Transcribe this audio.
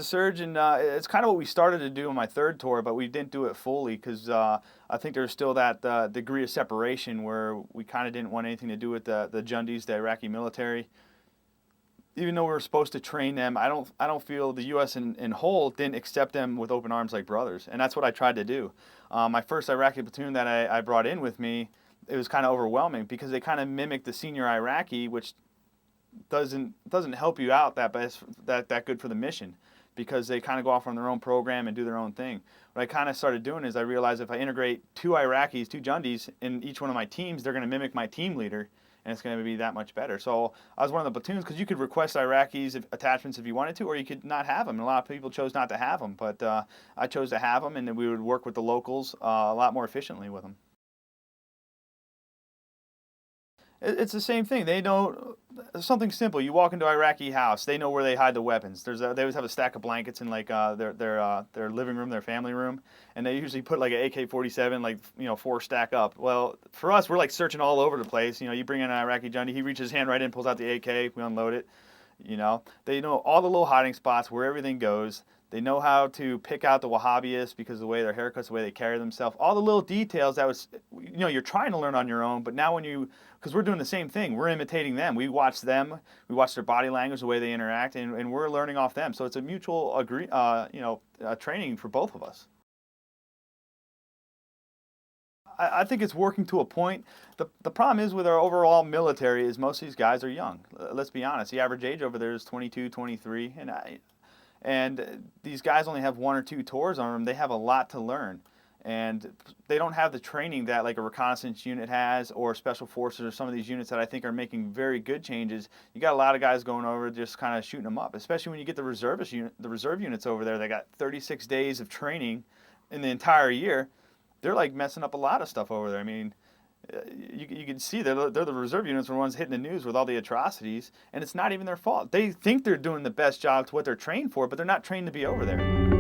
surgeon, it's kind of what we started to do on my third tour, but we didn't do it fully because I think there's still that degree of separation where we kind of didn't want anything to do with the Jundis, the Iraqi military. Even though we were supposed to train them, I don't feel the U.S. in whole didn't accept them with open arms like brothers, and that's what I tried to do. My first Iraqi platoon that I brought in with me, it was kind of overwhelming because they kind of mimicked the senior Iraqi, which doesn't help you out that good for the mission, because they kind of go off on their own program and do their own thing. What I kind of started doing is I realized if I integrate two Iraqis, two Jundis in each one of my teams, they're going to mimic my team leader, and it's going to be that much better. So I was one of the platoons, because you could request Iraqis attachments if you wanted to, or you could not have them. And a lot of people chose not to have them, but I chose to have them, and then we would work with the locals a lot more efficiently with them. It's the same thing. They know something simple. You walk into an Iraqi house, they know where they hide the weapons. They always have a stack of blankets in like their living room, their family room, and they usually put like an AK-47, like 4 stack up. Well, for us, we're like searching all over the place. You bring in an Iraqi Jundi, he reaches his hand right in, pulls out the AK, we unload it. They know all the little hiding spots where everything goes. They know how to pick out the Wahhabis because of the way their haircuts, the way they carry themselves, all the little details that was, you're trying to learn on your own, but now because we're doing the same thing, we're imitating them. We watch them, we watch their body language, the way they interact, and we're learning off them. So it's a mutual training for both of us. I think it's working to a point. The problem is with our overall military is most of these guys are young. Let's be honest. The average age over there is 22, 23, and these guys only have 1 or 2 tours on them. They have a lot to learn, and they don't have the training that like a reconnaissance unit has, or special forces, or some of these units that I think are making very good changes. You got a lot of guys going over just kind of shooting them up, especially when you get the reserve units over there. They got 36 days of training in the entire year. They're like messing up a lot of stuff over there. I mean, you can see they're the reserve units are the ones hitting the news with all the atrocities, and it's not even their fault. They think they're doing the best job to what they're trained for, but they're not trained to be over there.